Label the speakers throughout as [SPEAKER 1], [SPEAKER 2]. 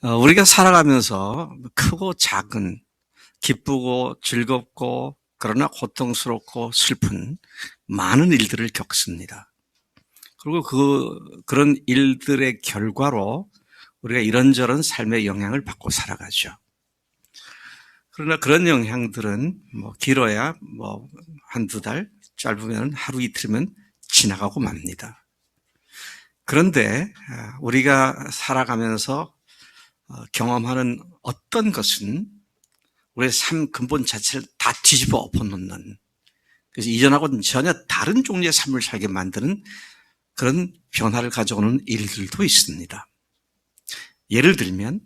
[SPEAKER 1] 우리가 살아가면서 크고 작은, 기쁘고 즐겁고 그러나 고통스럽고 슬픈 많은 일들을 겪습니다. 그리고 그런 일들의 결과로 우리가 이런저런 삶의 영향을 받고 살아가죠. 그러나 그런 영향들은 길어야 한두 달, 짧으면 하루 이틀이면 지나가고 맙니다. 그런데 우리가 살아가면서 경험하는 어떤 것은 우리의 삶 근본 자체를 다 뒤집어 엎어놓는, 그래서 이전하고는 전혀 다른 종류의 삶을 살게 만드는 그런 변화를 가져오는 일들도 있습니다. 예를 들면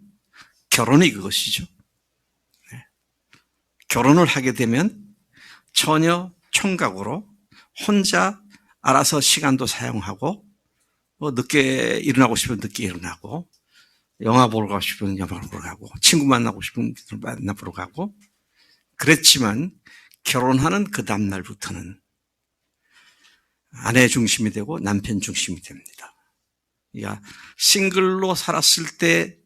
[SPEAKER 1] 결혼이 그것이죠. 결혼을 하게 되면 처녀 총각으로 혼자 알아서 시간도 사용하고, 늦게 일어나고 싶으면 늦게 일어나고, 영화 보러 가고 싶으면 영화 보러 가고, 친구 만나고 싶으면 만나보러 가고, 그랬지만 결혼하는 그 다음날부터는 아내 중심이 되고 남편 중심이 됩니다. 그러니까 싱글로 살았을 때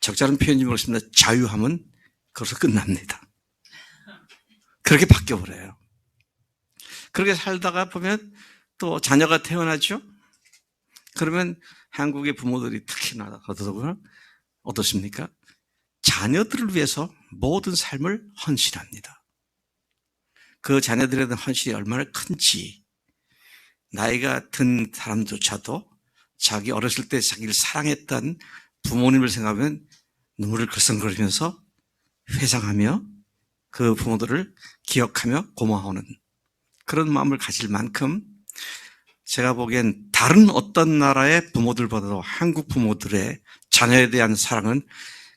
[SPEAKER 1] 적절한 표현이 뭐였습니다. 자유함은 거기서 끝납니다. 그렇게 바뀌어버려요. 그렇게 살다가 보면 또 자녀가 태어나죠. 그러면 한국의 부모들이 특히나 어떻습니까? 자녀들을 위해서 모든 삶을 헌신합니다. 그 자녀들에 대한 헌신이 얼마나 큰지 나이가 든 사람조차도 자기 어렸을 때 자기를 사랑했던 부모님을 생각하면 눈물을 글썽거리면서 회상하며 그 부모들을 기억하며 고마워하는 그런 마음을 가질 만큼 제가 보기엔 다른 어떤 나라의 부모들보다도 한국 부모들의 자녀에 대한 사랑은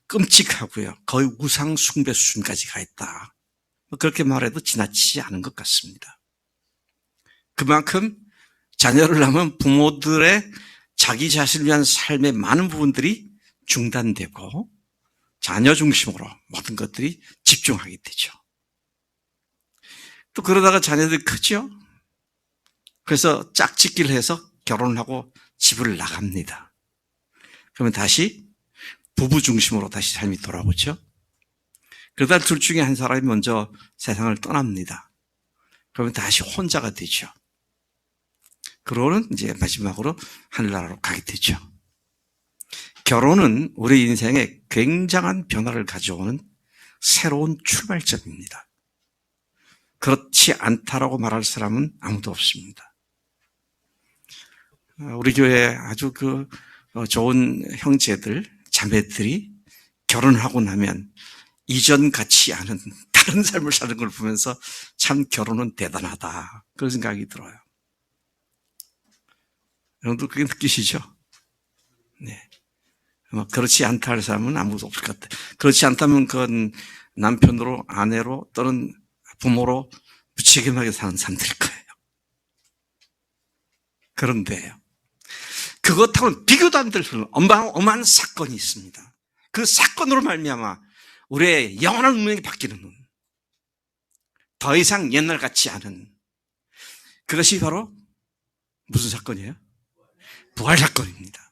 [SPEAKER 1] 끔찍하고요. 거의 우상 숭배 수준까지 가 있다. 그렇게 말해도 지나치지 않은 것 같습니다. 그만큼 자녀를 낳으면 부모들의 자기 자신을 위한 삶의 많은 부분들이 중단되고 자녀 중심으로 모든 것들이 집중하게 되죠. 또 그러다가 자녀들이 크죠. 그래서 짝짓기를 해서 결혼을 하고 집을 나갑니다. 그러면 다시 부부 중심으로 다시 삶이 돌아오죠. 그러다 둘 중에 한 사람이 먼저 세상을 떠납니다. 그러면 다시 혼자가 되죠. 그러고는 이제 마지막으로 하늘나라로 가게 되죠. 결혼은 우리 인생에 굉장한 변화를 가져오는 새로운 출발점입니다. 그렇지 않다라고 말할 사람은 아무도 없습니다. 우리 교회 아주 좋은 형제들, 자매들이 결혼하고 나면 이전 같지 않은 다른 삶을 사는 걸 보면서 참 결혼은 대단하다. 그런 생각이 들어요. 여러분도 그게 느끼시죠? 네. 그렇지 않다 할 사람은 아무도 없을 것 같아요. 그렇지 않다면 그건 남편으로, 아내로 또는 부모로 무책임하게 사는 사람들일 거예요. 그런데요. 그것하고는 비교도 안 될 어마어마한 사건이 있습니다. 그 사건으로 말미암아 우리의 영원한 운명이 바뀌는 nun. 더 이상 옛날 같지 않은 그것이 바로 무슨 사건이에요? 부활 사건입니다.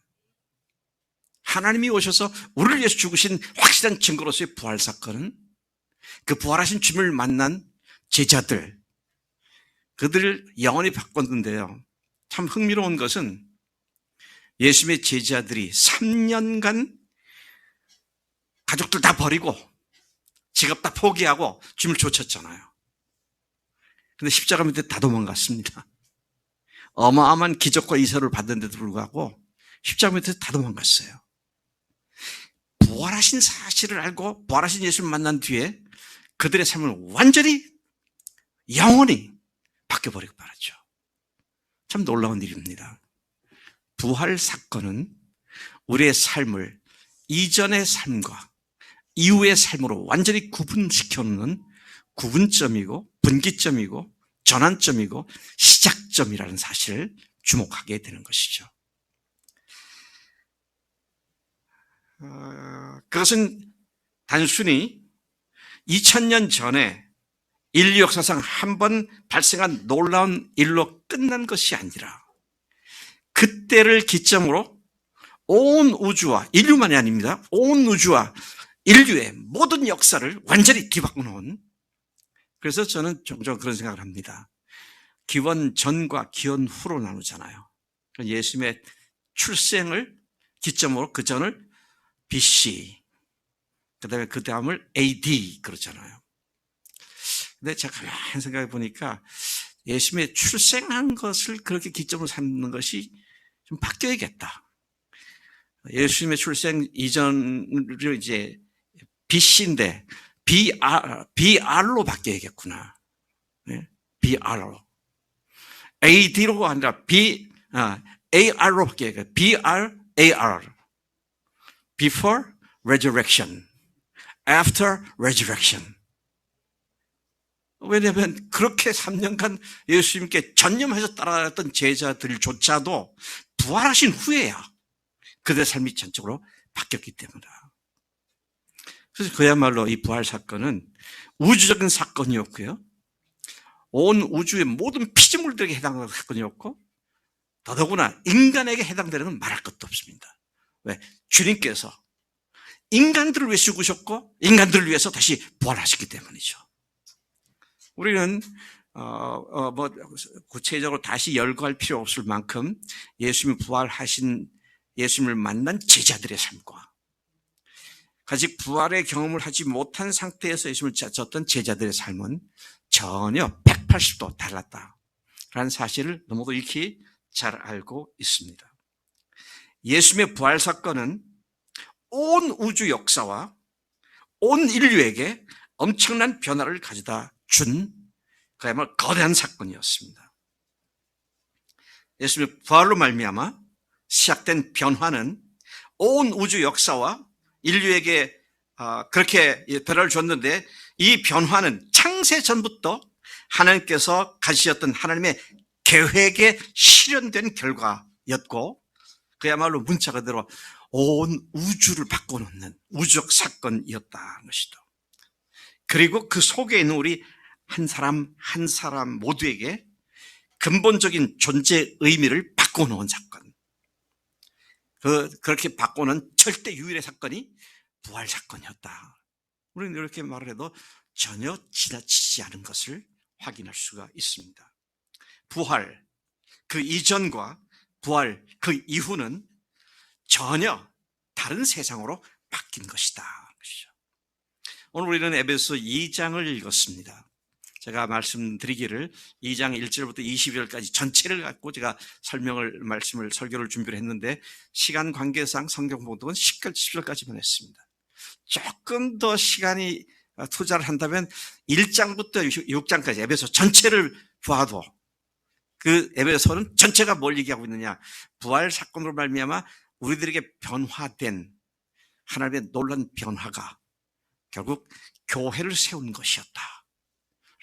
[SPEAKER 1] 하나님이 오셔서 우리를 위해서 죽으신 확실한 증거로서의 부활 사건은 그 부활하신 주님을 만난 제자들, 그들을 영원히 바꿨는데요. 참 흥미로운 것은 예수님의 제자들이 3년간 가족들 다 버리고 직업 다 포기하고 주님을 쫓았잖아요. 근데 십자가 밑에 다 도망갔습니다. 어마어마한 기적과 이설을 받는데도 불구하고 십자가 밑에 다 도망갔어요. 부활하신 사실을 알고 부활하신 예수를 만난 뒤에 그들의 삶을 완전히 영원히 바뀌어버리고 말았죠. 참 놀라운 일입니다. 부활 사건은 우리의 삶을 이전의 삶과 이후의 삶으로 완전히 구분시켜놓는 구분점이고 분기점이고 전환점이고 시작점이라는 사실을 주목하게 되는 것이죠. 그것은 단순히 2000년 전에 인류 역사상 한 번 발생한 놀라운 일로 끝난 것이 아니라 그때를 기점으로 온 우주와, 인류만이 아닙니다. 온 우주와 인류의 모든 역사를 완전히 뒤바꿔 놓은, 그래서 저는 종종 그런 생각을 합니다. 기원 전과 기원 후로 나누잖아요. 예수님의 출생을 기점으로 그 전을 BC, 그다음에 그 다음을 AD 그러잖아요. 근데 제가 가만히 생각해 보니까 예수님의 출생한 것을 그렇게 기점으로 삼는 것이 좀 바뀌어야겠다. 예수님의 출생 이전으로 이제 BC인데 BR로 바뀌어야겠구나. 네? BR로. AD로 아니라 AR로 바뀌어야겠다. BRAR. Before resurrection. After resurrection. 왜냐하면 그렇게 3년간 예수님께 전념해서 따라갔던 제자들조차도 부활하신 후에야 그들의 삶이 전적으로 바뀌었기 때문이다. 그래서 그야말로 이 부활 사건은 우주적인 사건이었고요. 온 우주의 모든 피조물들에게 해당하는 사건이었고, 더더구나 인간에게 해당되는 건 말할 것도 없습니다. 왜? 주님께서 인간들을 위해 죽으셨고 인간들을 위해서 다시 부활하셨기 때문이죠. 우리는 구체적으로 다시 열거할 필요 없을 만큼 예수님이 부활하신, 예수님을 만난 제자들의 삶과 아직 부활의 경험을 하지 못한 상태에서 예수님을 찾았던 제자들의 삶은 전혀 180도 달랐다라는 사실을 너무도 익히 잘 알고 있습니다. 예수님의 부활 사건은 온 우주 역사와 온 인류에게 엄청난 변화를 가져다 준 그야말로 거대한 사건이었습니다. 예수님의 부활로 말미암아 시작된 변화는 온 우주 역사와 인류에게 그렇게 변화를 줬는데, 이 변화는 창세 전부터 하나님께서 가지셨던 하나님의 계획에 실현된 결과였고, 그야말로 문자 그대로 온 우주를 바꿔놓는 우주적 사건이었다는 것이죠. 그리고 그 속에 있는 우리 한 사람 한 사람 모두에게 근본적인 존재 의미를 바꿔놓은 사건, 그렇게 바꾸는 절대 유일의 사건이 부활 사건이었다. 우리는 이렇게 말을 해도 전혀 지나치지 않은 것을 확인할 수가 있습니다. 부활 그 이전과 부활 그 이후는 전혀 다른 세상으로 바뀐 것이다. 오늘 우리는 에베소 2장을 읽었습니다. 제가 말씀드리기를 2장 1절부터 20절까지 전체를 갖고 제가 설교를 준비를 했는데, 시간 관계상 성경 봉독은 10절까지만 했습니다. 조금 더 시간이 투자를 한다면 1장부터 6장까지 에베소 전체를 봐도 그 에베소는 전체가 뭘 얘기하고 있느냐, 부활 사건으로 말미암아 우리들에게 변화된 하나님의 놀라운 변화가 결국 교회를 세운 것이었다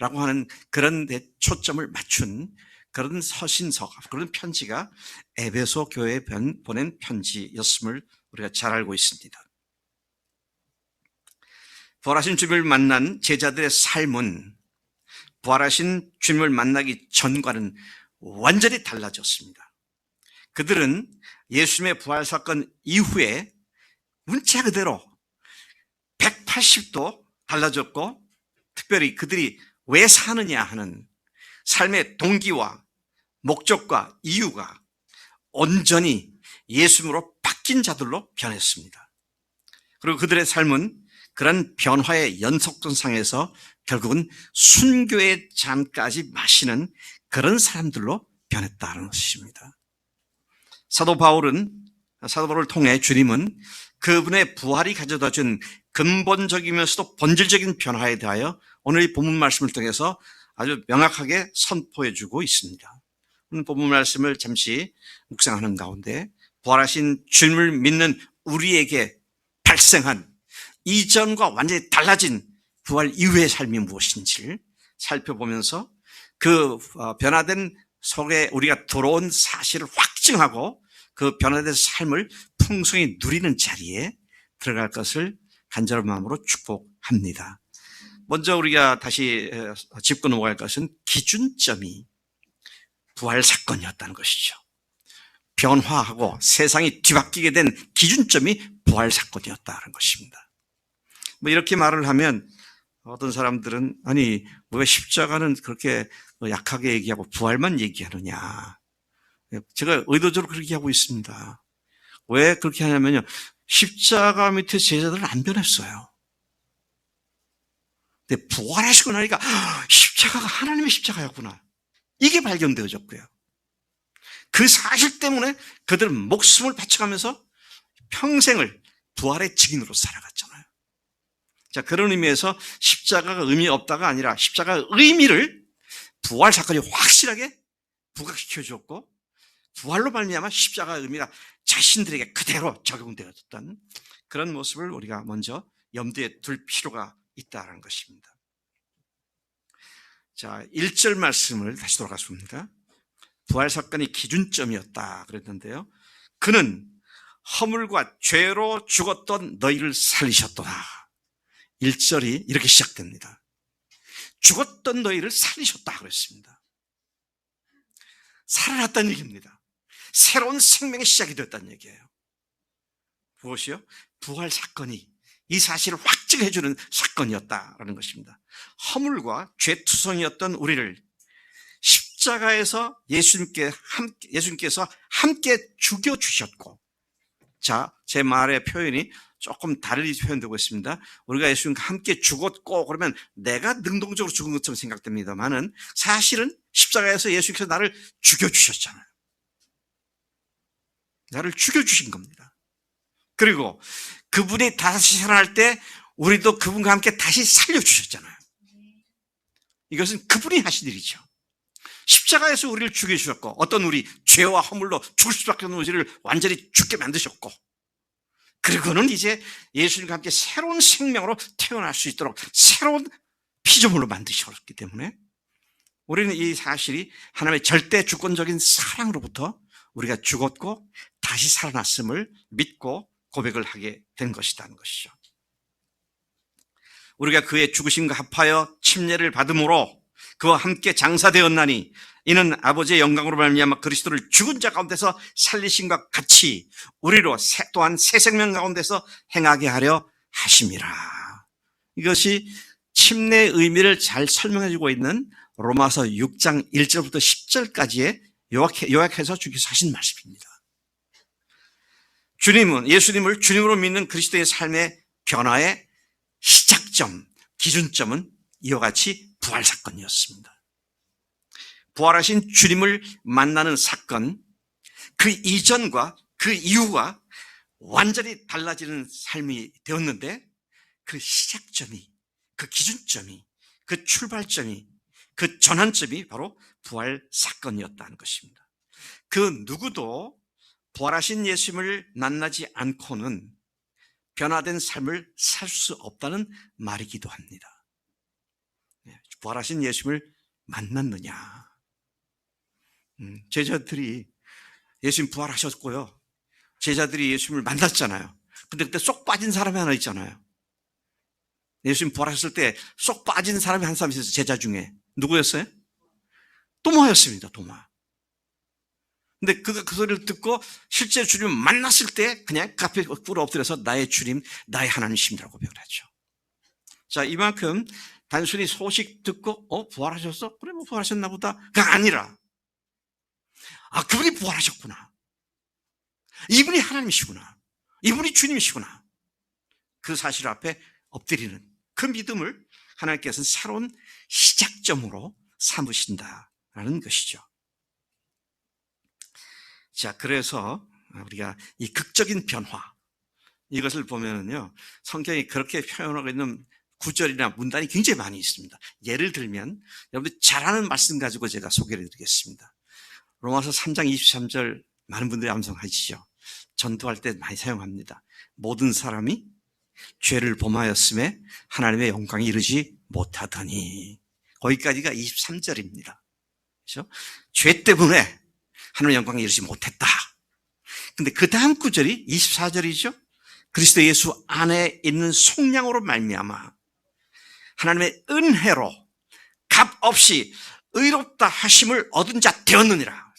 [SPEAKER 1] 라고 하는 그런 데 초점을 맞춘 그런 서신서, 그런 편지가 에베소 교회에 보낸 편지였음을 우리가 잘 알고 있습니다. 부활하신 주님을 만난 제자들의 삶은 부활하신 주님을 만나기 전과는 완전히 달라졌습니다. 그들은 예수님의 부활 사건 이후에 문자 그대로 180도 달라졌고, 특별히 그들이 왜 사느냐 하는 삶의 동기와 목적과 이유가 온전히 예수님으로 바뀐 자들로 변했습니다. 그리고 그들의 삶은 그런 변화의 연속선상에서 결국은 순교의 잔까지 마시는 그런 사람들로 변했다는 것입니다. 사도 바울을 통해 주님은 그분의 부활이 가져다 준 근본적이면서도 본질적인 변화에 대하여 오늘 이 본문 말씀을 통해서 아주 명확하게 선포해 주고 있습니다. 오늘 본문 말씀을 잠시 묵상하는 가운데 부활하신 주님을 믿는 우리에게 발생한 이전과 완전히 달라진 부활 이후의 삶이 무엇인지를 살펴보면서 그 변화된 속에 우리가 들어온 사실을 확증하고 그 변화된 삶을 풍성히 누리는 자리에 들어갈 것을 간절한 마음으로 축복합니다. 먼저 우리가 다시 짚고 넘어갈 것은 기준점이 부활 사건이었다는 것이죠. 변화하고 세상이 뒤바뀌게 된 기준점이 부활 사건이었다는 것입니다. 뭐 이렇게 말을 하면 어떤 사람들은 아니 왜 십자가는 그렇게 약하게 얘기하고 부활만 얘기하느냐. 제가 의도적으로 그렇게 하고 있습니다. 왜 그렇게 하냐면요. 십자가 밑에 제자들은 안 변했어요. 근데 부활하시고 나니까 십자가가 하나님의 십자가였구나. 이게 발견되어졌고요. 그 사실 때문에 그들은 목숨을 바쳐가면서 평생을 부활의 증인으로 살아갔잖아요. 자, 그런 의미에서 십자가가 의미 없다가 아니라 십자가의 의미를 부활 사건이 확실하게 부각시켜 주었고 부활로 말미암아 십자가의 의미가 자신들에게 그대로 적용되었던 그런 모습을 우리가 먼저 염두에 둘 필요가 있다는 것입니다. 자, 1절 말씀을 다시 돌아가겠습니다. 부활 사건이 기준점이었다 그랬는데요. 그는 허물과 죄로 죽었던 너희를 살리셨도다. 1절이 이렇게 시작됩니다. 죽었던 너희를 살리셨다 그랬습니다. 살아났다는 얘기입니다. 새로운 생명의 시작이 됐다는 얘기예요. 무엇이요? 부활 사건이 이 사실을 확증해 주는 사건이었다라는 것입니다. 허물과 죄투성이었던 우리를 십자가에서 예수님께서 함께 죽여주셨고, 자, 제 말의 표현이 조금 다르게 표현되고 있습니다. 우리가 예수님과 함께 죽었고 그러면 내가 능동적으로 죽은 것처럼 생각됩니다만은 사실은 십자가에서 예수님께서 나를 죽여주셨잖아요. 나를 죽여주신 겁니다. 그리고 그분이 다시 살아날 때 우리도 그분과 함께 다시 살려주셨잖아요. 이것은 그분이 하신 일이죠. 십자가에서 우리를 죽여주셨고 어떤 우리 죄와 허물로 죽을 수밖에 없는 우리를 완전히 죽게 만드셨고 그리고는 이제 예수님과 함께 새로운 생명으로 태어날 수 있도록 새로운 피조물로 만드셨기 때문에 우리는 이 사실이 하나님의 절대 주권적인 사랑으로부터 우리가 죽었고 다시 살아났음을 믿고 고백을 하게 된 것이라는 것이죠. 우리가 그의 죽으심과 합하여 침례를 받음으로 그와 함께 장사되었나니 이는 아버지의 영광으로 말미암아 그리스도를 죽은 자 가운데서 살리심과 같이 우리로 또한 새 생명 가운데서 행하게 하려 하심이라. 이것이 침례의 의미를 잘 설명해주고 있는 로마서 6장 1절부터 10절까지의 요약해서 주께서 하신 말씀입니다. 예수님을 주님으로 믿는 그리스도의 삶의 변화의 시작점, 기준점은 이와 같이 부활 사건이었습니다. 부활하신 주님을 만나는 사건, 그 이전과 그 이후가 완전히 달라지는 삶이 되었는데 그 시작점이, 그 기준점이, 그 출발점이, 그 전환점이 바로 부활 사건이었다는 것입니다. 그 누구도 부활하신 예수님을 만나지 않고는 변화된 삶을 살 수 없다는 말이기도 합니다. 부활하신 예수님을 만났느냐? 제자들이 예수님 부활하셨고요. 제자들이 예수님을 만났잖아요. 근데 그때 쏙 빠진 사람이 하나 있잖아요. 예수님 부활하셨을 때 쏙 빠진 사람이 한 사람 있었어요. 제자 중에. 누구였어요? 도마였습니다. 도마. 근데 그 소리를 듣고 실제 주님을 만났을 때 그냥 그 앞에 꿇어 엎드려서 나의 주님, 나의 하나님이십니다라고 고백을 하죠. 자, 이만큼 단순히 소식 듣고 부활하셨어? 그래 뭐 부활하셨나 보다가 아니라 그분이 부활하셨구나. 이분이 하나님이시구나. 이분이 주님이시구나. 그 사실 앞에 엎드리는 그 믿음을 하나님께서는 새로운 시작점으로 삼으신다라는 것이죠. 자, 그래서 우리가 이 극적인 변화, 이것을 보면은요, 성경이 그렇게 표현하고 있는 구절이나 문단이 굉장히 많이 있습니다. 예를 들면, 여러분들 잘 아는 말씀 가지고 제가 소개를 해드리겠습니다. 로마서 3장 23절 많은 분들이 암송하시죠. 전도할 때 많이 사용합니다. 모든 사람이 죄를 범하였음에 하나님의 영광이 이르지 못하더니, 거기까지가 23절입니다. 그렇죠? 죄 때문에 하나님의 영광에 이르지 못했다. 근데 그 다음 구절이 24절이죠. 그리스도 예수 안에 있는 속량으로 말미암아 하나님의 은혜로 값 없이 의롭다 하심을 얻은 자 되었느니라.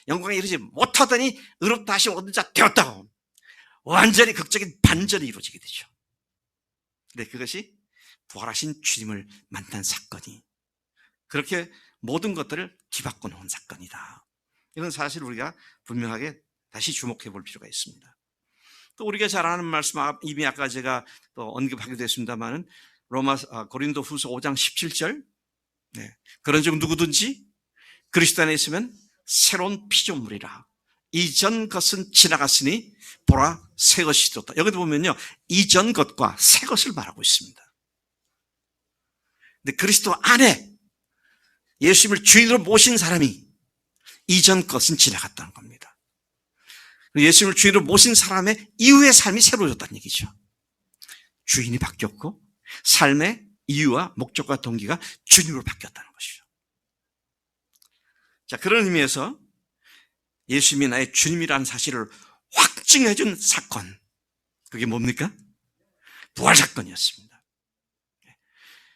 [SPEAKER 1] 영광에 이르지 못하더니 의롭다 하심 얻은 자 되었다고 완전히 극적인 반전이 이루어지게 되죠. 근데 그것이 부활하신 주님을 만난 사건이 그렇게 모든 것들을 뒤바꿔 놓은 사건이다. 이런 사실을 우리가 분명하게 다시 주목해 볼 필요가 있습니다. 또 우리가 잘 아는 말씀, 이미 아까 제가 또 언급하기도 했습니다만은 고린도 후서 5장 17절. 네. 그런즉 누구든지 그리스도 안에 있으면 새로운 피조물이라. 이전 것은 지나갔으니 보라 새 것이 되었다. 여기도 보면요, 이전 것과 새 것을 말하고 있습니다. 근데 그리스도 안에 예수님을 주인으로 모신 사람이 이전 것은 지나갔다는 겁니다. 예수님을 주인으로 모신 사람의 이후의 삶이 새로워졌다는 얘기죠. 주인이 바뀌었고 삶의 이유와 목적과 동기가 주님으로 바뀌었다는 것이죠. 자, 그런 의미에서 예수님이 나의 주님이라는 사실을 확증해 준 사건, 그게 뭡니까? 부활 사건이었습니다.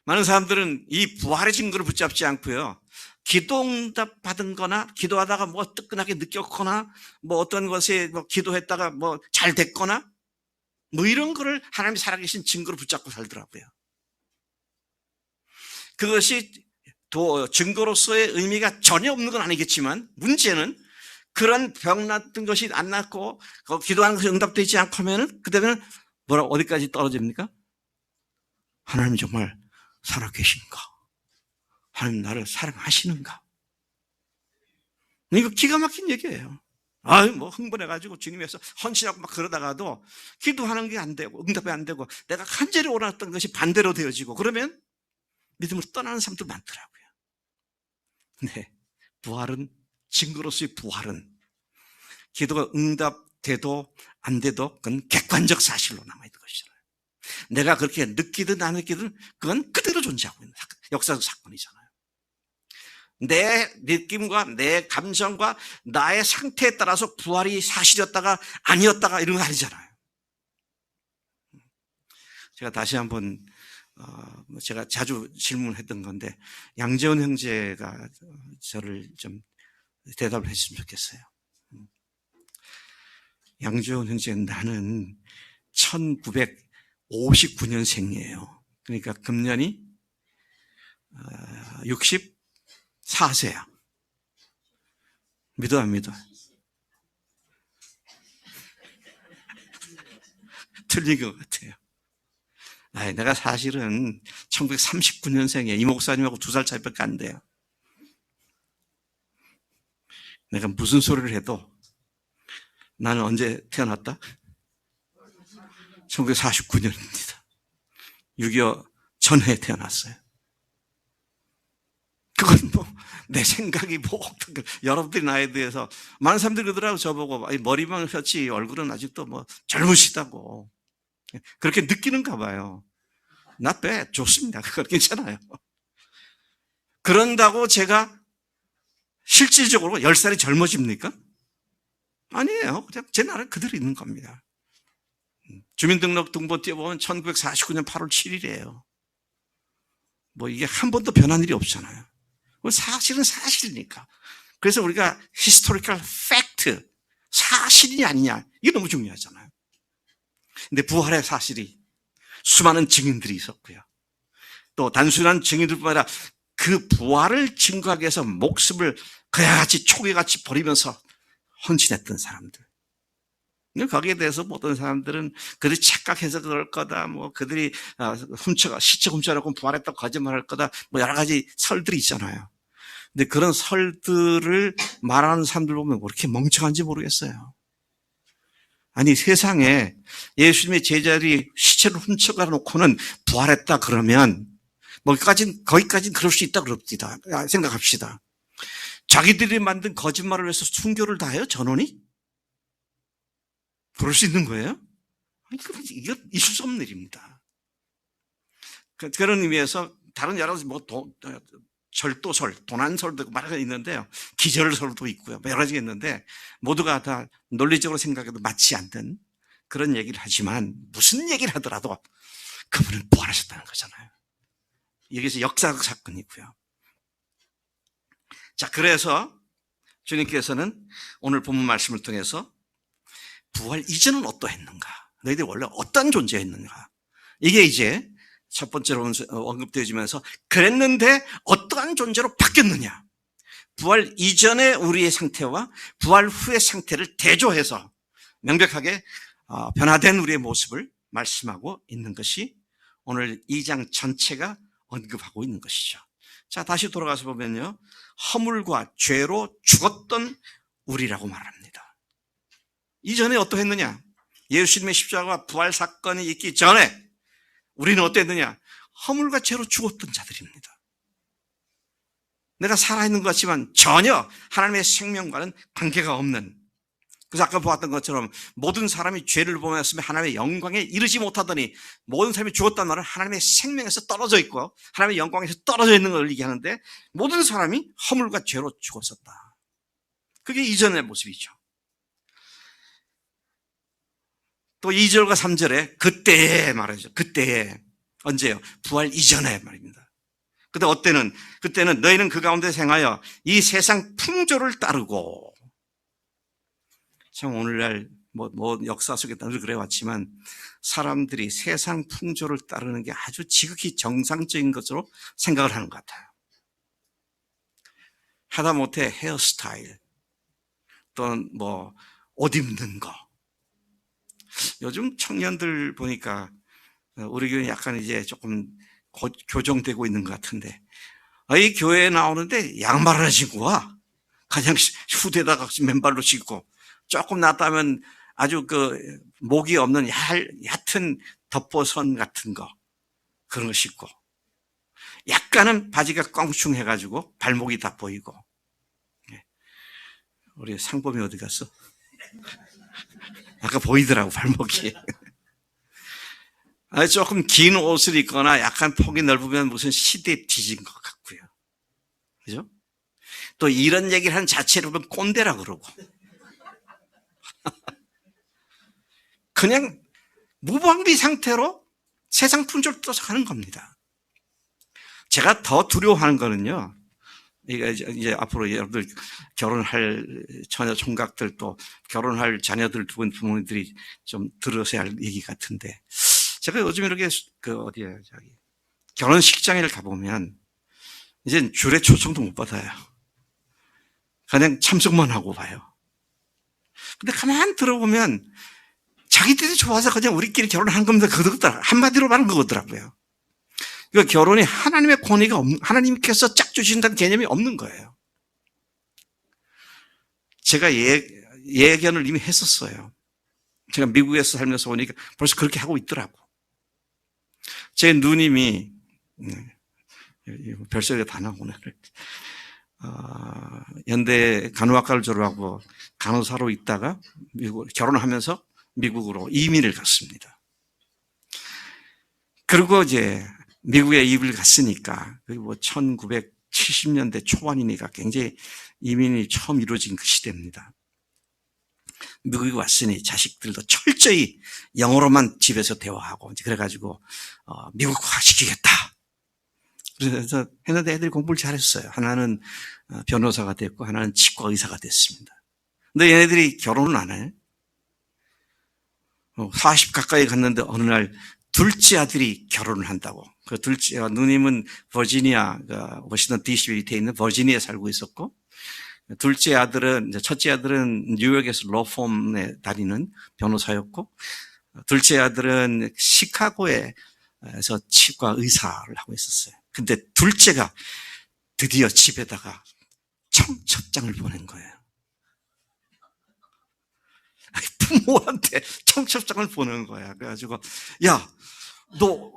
[SPEAKER 1] 많은 사람들은 이 부활의 증거를 붙잡지 않고요, 기도응답 받은 거나 기도하다가 뭐 뜨끈하게 느꼈거나 뭐 어떤 것에 뭐 기도했다가 뭐 잘 됐거나 뭐 이런 거를 하나님이 살아계신 증거로 붙잡고 살더라고요. 그것이 증거로서의 의미가 전혀 없는 건 아니겠지만 문제는 그런 병 났던 것이 안 낫고 기도하는 것이 응답되지 않고 하면은 그다음에는 어디까지 떨어집니까? 하나님이 정말 살아계신가? 하나님 나를 사랑하시는가? 이거 기가 막힌 얘기예요. 뭐 흥분해가지고 주님에서 헌신하고 막 그러다가도 기도하는 게 안 되고 응답이 안 되고 내가 간절히 원했던 것이 반대로 되어지고 그러면 믿음으로 떠나는 사람들 많더라고요. 네, 부활은, 증거로서의 부활은 기도가 응답돼도 안 돼도 그건 객관적 사실로 남아있는 것이잖아요. 내가 그렇게 느끼든 안 느끼든 그건 그대로 존재하고 있는 역사적 사건이잖아요. 내 느낌과 내 감정과 나의 상태에 따라서 부활이 사실이었다가 아니었다가 이런 거 아니잖아요. 제가 다시 한번 제가 자주 질문했던 건데 양재원 형제가 저를 좀 대답을 했으면 좋겠어요. 양재원 형제는 나는 1959년생이에요. 그러니까 금년이 64세야. 믿어 안 믿어? 틀린 것 같아요. 내가 사실은 1939년생이에요. 이 목사님하고 2살 차이밖에 안 돼요. 내가 무슨 소리를 해도 나는 언제 태어났다? 1949년입니다. 6.25 전후에 태어났어요. 그건 뭐 내 생각이 뭐 여러분들이 나에 대해서 많은 사람들이 그러더라고. 저보고 머리만 폈지 얼굴은 아직도 뭐 젊으시다고 그렇게 느끼는가 봐요. 나 빼 좋습니다. 그건 괜찮아요. 그런다고 제가 실질적으로 10살이 젊어집니까? 아니에요. 그냥 제 나라 그대로 있는 겁니다. 주민등록 등본 띄워보면 1949년 8월 7일이에요. 뭐 이게 한 번도 변한 일이 없잖아요. 사실은 사실이니까. 그래서 우리가 historical fact, 사실이 아니냐, 이게 너무 중요하잖아요. 근데 부활의 사실이 수많은 증인들이 있었고요. 또 단순한 증인들뿐만 아니라 그 부활을 증거하기 위해서 목숨을 그야 같이 초계같이 버리면서 헌신했던 사람들. 거기에 대해서 어떤 사람들은 그들이 착각해서 그럴 거다, 뭐 그들이 시체 훔쳐놓고 부활했다고 거짓말할 거다, 뭐 여러 가지 설들이 있잖아요. 근데 그런 설들을 말하는 사람들 보면 왜 이렇게 멍청한지 모르겠어요. 아니 세상에 예수님의 제자들이 시체를 훔쳐가 놓고는 부활했다 그러면 거기까지는 그럴 수 있다 그럽니다. 생각합시다. 자기들이 만든 거짓말을 해서 순교를 다 해요? 전원이? 그럴 수 있는 거예요? 아니, 이거 있을 수 없는 일입니다. 그런 의미에서 다른 여러 가지 절도설, 도난설도 말하가 있는데요. 기절설도 있고요. 여러 가지가 있는데 모두가 다 논리적으로 생각해도 맞지 않는 그런 얘기를 하지만 무슨 얘기를 하더라도 그분은 부활하셨다는 거잖아요. 여기서 역사적 사건이고요. 자, 그래서 주님께서는 오늘 본문 말씀을 통해서 부활 이전은 어떠했는가? 너희들이 원래 어떤 존재였는가? 이게 이제 첫 번째로 언급되어지면서 그랬는데 어떠한 존재로 바뀌었느냐? 부활 이전의 우리의 상태와 부활 후의 상태를 대조해서 명백하게 변화된 우리의 모습을 말씀하고 있는 것이 오늘 2장 전체가 언급하고 있는 것이죠. 자, 다시 돌아가서 보면요. 허물과 죄로 죽었던 우리라고 말합니다. 이전에 어떠했느냐? 예수님의 십자가와 부활 사건이 있기 전에 우리는 어땠느냐? 허물과 죄로 죽었던 자들입니다. 내가 살아있는 것 같지만 전혀 하나님의 생명과는 관계가 없는, 그래서 아까 보았던 것처럼 모든 사람이 죄를 범했으면 하나님의 영광에 이르지 못하더니 모든 사람이 죽었다는 말은 하나님의 생명에서 떨어져 있고 하나님의 영광에서 떨어져 있는 걸 얘기하는데 모든 사람이 허물과 죄로 죽었었다. 그게 이전의 모습이죠. 또 2절과 3절에 그때에 말하죠. 그때에. 언제요? 부활 이전에 말입니다. 근데 그때는 너희는 그 가운데 생하여 이 세상 풍조를 따르고, 참 오늘날 역사 속에 늘 그래왔지만 사람들이 세상 풍조를 따르는 게 아주 지극히 정상적인 것으로 생각을 하는 것 같아요. 하다못해 헤어스타일 또는 옷 입는 거. 요즘 청년들 보니까 우리 교회 약간 이제 조금 교정되고 있는 것 같은데, 이 교회에 나오는데 양말 하나 신고 와. 그냥 후대다가 맨발로 신고, 조금 낫다면 아주 목이 없는 얕은 덮보선 같은 거, 그런 거 신고, 약간은 바지가 껑충해가지고 발목이 다 보이고. 우리 상범이 어디 갔어? 아까 보이더라고, 발목이. 조금 긴 옷을 입거나 약간 폭이 넓으면 무슨 시대에 뒤진 것 같고요. 그죠? 또 이런 얘기를 하는 자체로 보면 꼰대라 그러고. 그냥 무방비 상태로 세상 풍조를 떠서 가는 겁니다. 제가 더 두려워하는 거는요, 이제 앞으로 여러분들 결혼할 처녀 총각들 또 결혼할 자녀들 두분 부모님들이 좀 들으셔야 할 얘기 같은데, 제가 요즘 이렇게 결혼식장에 가보면 이제 줄에 초청도 못 받아요. 그냥 참석만 하고 봐요. 근데 가만 들어보면 자기들이 좋아서 그냥 우리끼리 결혼한 겁니다. 그거더라. 한마디로 말하는 거더라고요. 그러니까 결혼이 하나님의 권위가 하나님께서 짝 주신다는 개념이 없는 거예요. 제가 예견을 이미 했었어요. 제가 미국에서 살면서 오니까 벌써 그렇게 하고 있더라고. 제 누님이, 별소리가 다 나오네. 연대 간호학과를 졸업하고 간호사로 있다가 결혼하면서 미국으로 이민을 갔습니다. 그리고 이제 미국에 이민을 갔으니까, 1970년대 초반이니까 굉장히 이민이 처음 이루어진 그 시대입니다. 미국에 왔으니 자식들도 철저히 영어로만 집에서 대화하고, 그래가지고, 미국화 시키겠다. 그래서 했는데 애들이 공부를 잘했어요. 하나는 변호사가 됐고, 하나는 치과 의사가 됐습니다. 근데 얘네들이 결혼은 안 해요. 40 가까이 갔는데 어느 날 둘째 아들이 결혼을 한다고. 그 누님은 버지니아, 워싱턴 DC 밑에 있는 버지니아에 살고 있었고, 첫째 아들은 뉴욕에서 로펌에 다니는 변호사였고, 둘째 아들은 시카고에서 치과 의사를 하고 있었어요. 근데 둘째가 드디어 집에다가 청첩장을 보낸 거예요. 부모한테 청첩장을 보내는 거야. 그래가지고, 야, 너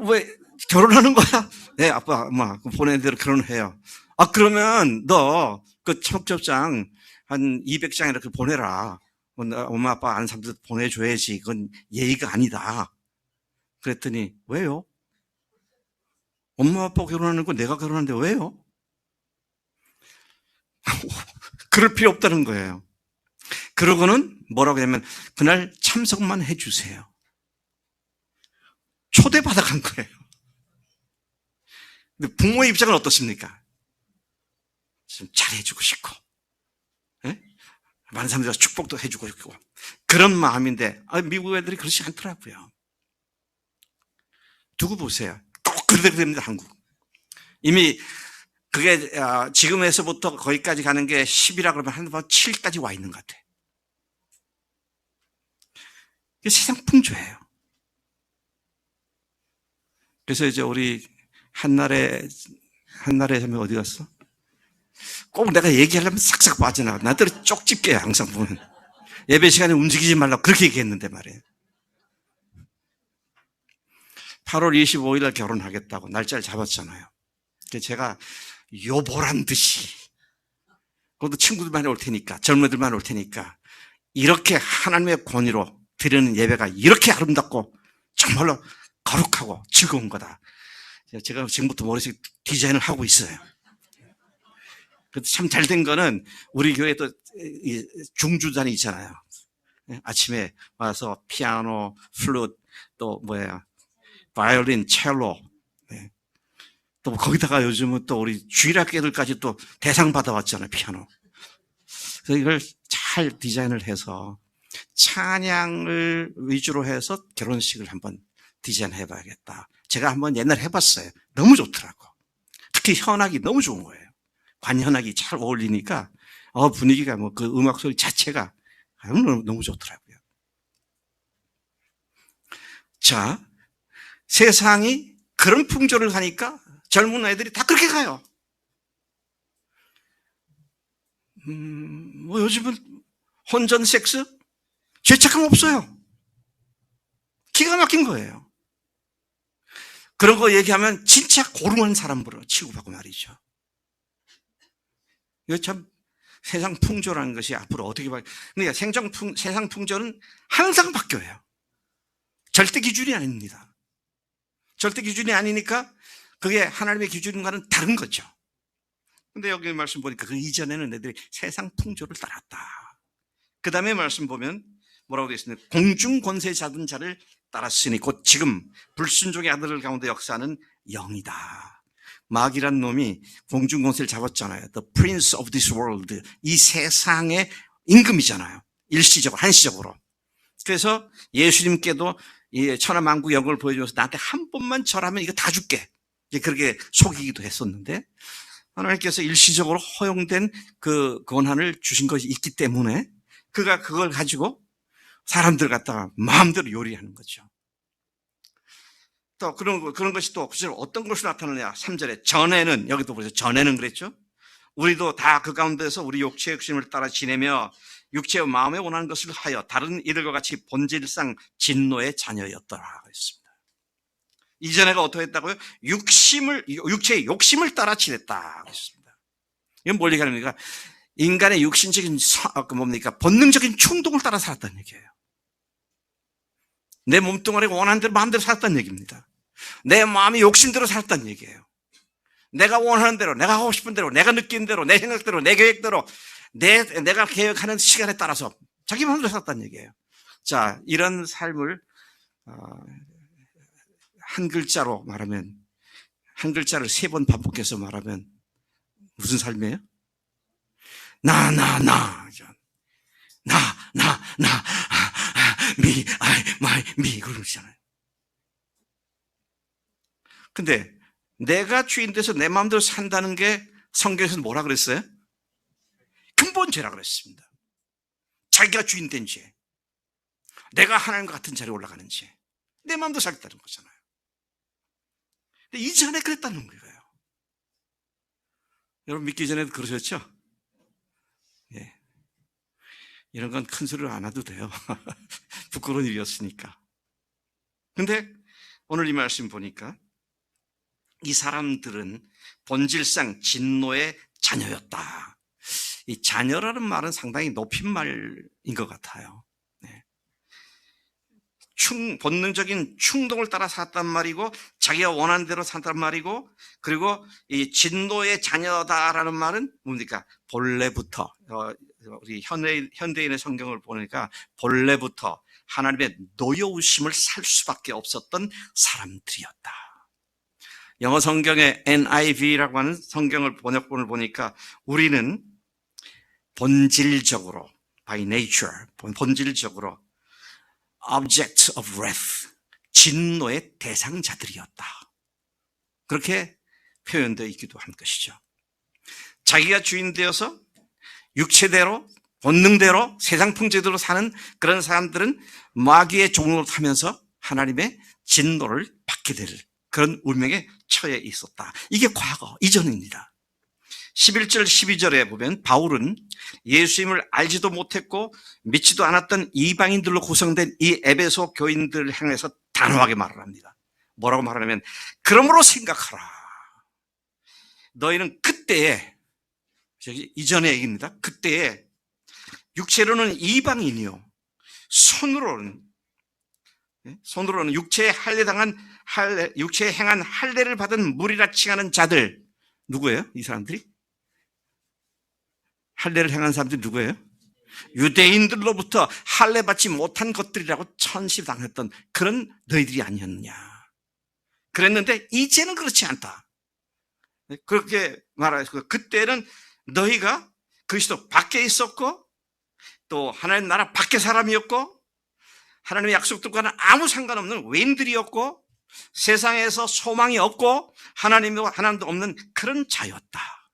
[SPEAKER 1] 왜 결혼하는 거야? 네, 아빠, 엄마, 보내는 대로 결혼해요. 그러면 너 그 청첩장 한 200장 이렇게 보내라. 엄마, 아빠 아는 사람들 보내줘야지. 그건 예의가 아니다. 그랬더니, 왜요? 엄마, 아빠 결혼하는 거 내가 결혼하는데 왜요? 그럴 필요 없다는 거예요. 그러고는 뭐라고 하냐면, 그날 참석만 해주세요. 초대받아간 거예요. 근데 부모의 입장은 어떻습니까? 좀 잘해주고 싶고, 많은 사람들이 축복도 해주고 있고 그런 마음인데 미국 애들이 그렇지 않더라고요. 두고 보세요. 꼭 그래야 됩니다. 한국 이미 그게 지금에서부터 거기까지 가는 게 10이라 그러면 한 번 7까지 와 있는 것 같아. 이게 세상 풍조예요. 그래서 이제 우리 한날에 하면 어디 갔어? 꼭 내가 얘기하려면 싹싹 빠져나가. 나들이 쪽집게야 항상 보면. 예배 시간에 움직이지 말라고 그렇게 얘기했는데 말이에요. 8월 25일 날 결혼하겠다고 날짜를 잡았잖아요. 그래서 제가 요보란 듯이 그것도 친구들만 올 테니까 젊은이들만 올 테니까 이렇게 하나님의 권위로 드리는 예배가 이렇게 아름답고 정말로 거룩하고 즐거운 거다. 제가 지금부터 머릿속에 디자인을 하고 있어요. 참 잘 된 거는 우리 교회에 또 중주단이 있잖아요. 아침에 와서 피아노, 플룻, 또 바이올린, 첼로. 또 거기다가 요즘은 또 우리 주일학교들까지 또 대상 받아왔잖아요. 피아노. 그래서 이걸 잘 디자인을 해서 찬양을 위주로 해서 결혼식을 한번 디자인해 봐야겠다. 제가 한번 옛날에 해봤어요. 너무 좋더라고. 특히 현악이 너무 좋은 거예요. 관현악이 잘 어울리니까 분위기가 그 음악 소리 자체가 너무 좋더라고요. 자, 세상이 그런 풍조를 하니까 젊은 아이들이 다 그렇게 가요. 요즘은 혼전 섹스 죄책감 없어요. 기가 막힌 거예요. 그런 거 얘기하면 진짜 고루한 사람으로 취급하고 말이죠. 이거 참 세상 풍조라는 것이 앞으로 어떻게 그러니까 세상 풍조는 항상 바뀌어요. 절대 기준이 아닙니다. 절대 기준이 아니니까 그게 하나님의 기준과는 다른 거죠. 근데 여기 말씀 보니까 그 이전에는 애들이 세상 풍조를 따랐다. 그 다음에 말씀 보면 뭐라고 되어 있습니까? 공중 권세 잡은 자를 따랐으니 곧 지금 불순종의 아들들 가운데 역사하는 영이다. 마귀란 놈이 공중 권세를 잡았잖아요. The prince of this world. 이 세상의 임금이잖아요. 일시적으로, 한시적으로. 그래서 예수님께도 이 천하만국 영광을 보여주면서 나한테 한 번만 절하면 이거 다 줄게. 그렇게 속이기도 했었는데 하나님께서 일시적으로 허용된 그 권한을 주신 것이 있기 때문에 그가 그걸 가지고 사람들 갖다가 마음대로 요리하는 거죠. 또 그런 것이 또 어떤 것으로 나타나냐. 3절에 전에는, 여기도 보세요. 전에는 그랬죠. 우리도 다 그 가운데서 우리 육체의 욕심을 따라 지내며 육체와 마음에 원하는 것을 하여 다른 이들과 같이 본질상 진노의 자녀였더라 그랬습니다. 이전에가 어떻게 했다고요? 육체의 욕심을 따라 지냈다 그랬습니다. 이건 뭘 얘기하는 겁니까? 인간의 육신적인 본능적인 충동을 따라 살았다는 얘기예요. 내 몸뚱아리가 원하는 대로 마음대로 살았다는 얘기입니다. 내 마음이 욕심대로 살았다는 얘기예요. 내가 원하는 대로, 내가 하고 싶은 대로, 내가 느낀 대로, 내 생각대로, 내 계획대로, 내가 계획하는 시간에 따라서 자기 마음대로 살았다는 얘기예요. 자, 이런 삶을 한 글자로 말하면, 한 글자를 3번 반복해서 말하면 무슨 삶이에요? me, I, my, me 그러잖아요. 근데 내가 주인 돼서 내 마음대로 산다는 게 성경에서는 뭐라 그랬어요? 근본 죄라 그랬습니다. 자기가 주인 된 죄. 내가 하나님과 같은 자리에 올라가는 죄. 내 마음대로 살겠다는 거잖아요. 근데 이전에 그랬다는 거예요. 여러분 믿기 전에도 그러셨죠? 예. 이런 건 큰 소리로 안 해도 돼요. 부끄러운 일이었으니까. 근데 오늘 이 말씀 보니까 이 사람들은 본질상 진노의 자녀였다. 이 자녀라는 말은 상당히 높인 말인 것 같아요. 네. 본능적인 충동을 따라 살았단 말이고 자기가 원하는 대로 살았단 말이고 그리고 이 진노의 자녀다라는 말은 뭡니까? 본래부터 우리 현대인의 성경을 보니까 본래부터 하나님의 노여우심을 살 수밖에 없었던 사람들이었다. 영어 성경의 NIV라고 하는 성경을 번역본을 보니까 우리는 본질적으로 by nature, 본질적으로 object of wrath, 진노의 대상자들이었다. 그렇게 표현되어 있기도 한 것이죠. 자기가 주인 되어서 육체대로 본능대로 세상 풍제대로 사는 그런 사람들은 마귀의 종으로 타면서 하나님의 진노를 받게 될 그런 운명에 처해 있었다. 이게 과거 이전입니다. 11절 12절에 보면 바울은 예수님을 알지도 못했고 믿지도 않았던 이방인들로 구성된 이 에베소 교인들을 향해서 단호하게 말을 합니다. 뭐라고 말하냐면 그러므로 생각하라. 너희는 그때에, 이전의 얘기입니다. 그때에 육체로는 이방인이요 손으로는 육체에 육체에 행한 할례를 받은 무리라 칭하는 자들. 누구예요? 이 사람들이? 할례를 행한 사람들이 누구예요? 유대인들로부터 할례 받지 못한 것들이라고 천시당했던 그런 너희들이 아니었느냐. 그랬는데 이제는 그렇지 않다. 그렇게 말하고 그때는 너희가 그리스도 밖에 있었고 또 하나님 나라 밖에 사람이었고 하나님의 약속들과는 아무 상관없는 외인들이었고 세상에서 소망이 없고 하나님도 없는 그런 자였다.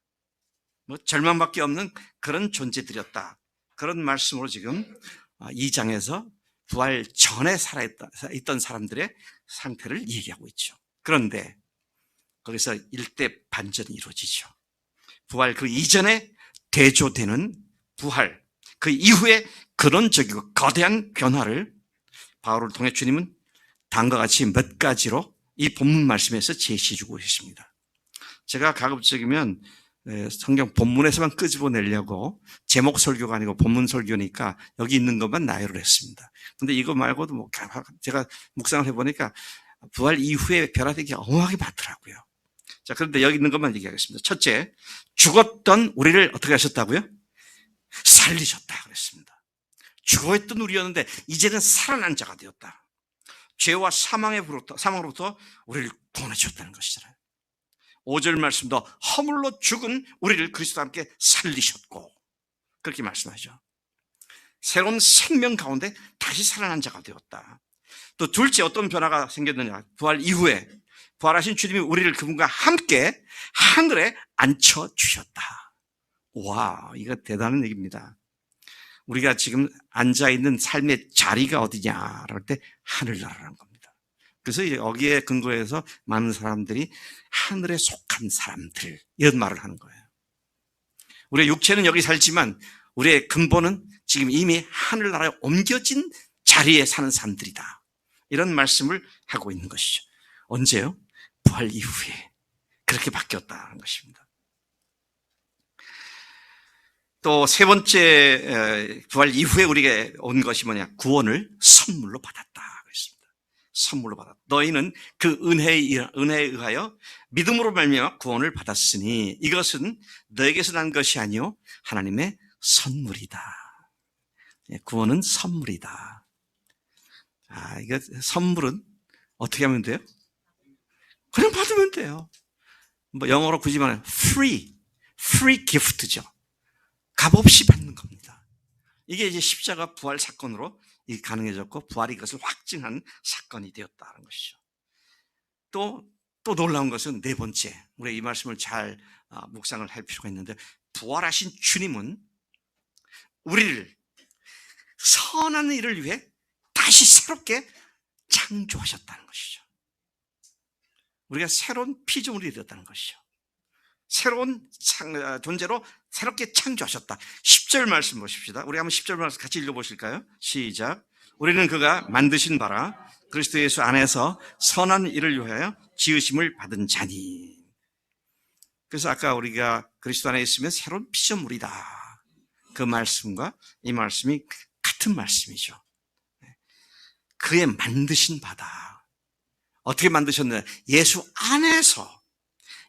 [SPEAKER 1] 절망밖에 없는 그런 존재들이었다. 그런 말씀으로 지금 2장에서 부활 전에 살아있던 사람들의 상태를 얘기하고 있죠. 그런데 거기서 일대 반전이 이루어지죠. 부활 그 이전에 대조되는 부활, 그 이후에 근원적이고 거대한 변화를 바울을 통해 주님은 다음과 같이 몇 가지로 이 본문 말씀에서 제시해주고 계십니다. 제가 가급적이면 성경 본문에서만 끄집어내려고 제목 설교가 아니고 본문 설교니까 여기 있는 것만 나열을 했습니다. 근데 이거 말고도 제가 묵상을 해보니까 부활 이후에 변화된 게 어마어마하게 많더라고요. 자, 그런데 여기 있는 것만 얘기하겠습니다. 첫째, 죽었던 우리를 어떻게 하셨다고요? 살리셨다 그랬습니다. 죽어있던 우리였는데 이제는 살아난 자가 되었다. 죄와 사망으로부터 우리를 구원해 주셨다는 것이잖아요. 5절 말씀도 허물로 죽은 우리를 그리스도와 함께 살리셨고 그렇게 말씀하죠. 새로운 생명 가운데 다시 살아난 자가 되었다. 또 둘째 어떤 변화가 생겼느냐. 부활 이후에 부활하신 주님이 우리를 그분과 함께 하늘에 앉혀주셨다. 와, 이거 대단한 얘기입니다. 우리가 지금 앉아있는 삶의 자리가 어디냐 그럴 때 하늘나라라는 겁니다. 그래서 여기에 근거해서 많은 사람들이 하늘에 속한 사람들 이런 말을 하는 거예요. 우리의 육체는 여기 살지만 우리의 근본은 지금 이미 하늘나라에 옮겨진 자리에 사는 사람들이다. 이런 말씀을 하고 있는 것이죠. 언제요? 부활 이후에 그렇게 바뀌었다는 것입니다. 또 세 번째 부활 이후에 우리가 온 것이 뭐냐? 구원을 선물로 받았다 그랬습니다. 선물로 받았다. 너희는 그 은혜에 의하여 믿음으로 말미암아 구원을 받았으니 이것은 너에게서 난 것이 아니요 하나님의 선물이다. 구원은 선물이다. 이거 선물은 어떻게 하면 돼요? 그냥 받으면 돼요. 영어로 굳이 말하면 free gift죠. 값없이 받는 겁니다. 이게 이제 십자가 부활 사건으로 가능해졌고 부활이 그것을 확증한 사건이 되었다는 것이죠. 또 놀라운 것은 네 번째, 우리 이 말씀을 잘 묵상을 할 필요가 있는데 부활하신 주님은 우리를 선한 일을 위해 다시 새롭게 창조하셨다는 것이죠. 우리가 새로운 피조물이 되었다는 것이죠. 새로운 존재로 새롭게 창조하셨다. 10절 말씀 보십시다. 우리 한번 10절 말씀 같이 읽어보실까요? 시작. 우리는 그가 만드신 바라 그리스도 예수 안에서 선한 일을 위하여 지으심을 받은 자니. 그래서 아까 우리가 그리스도 안에 있으면 새로운 피조물이다. 그 말씀과 이 말씀이 같은 말씀이죠. 그의 만드신 바다. 어떻게 만드셨느냐? 예수 안에서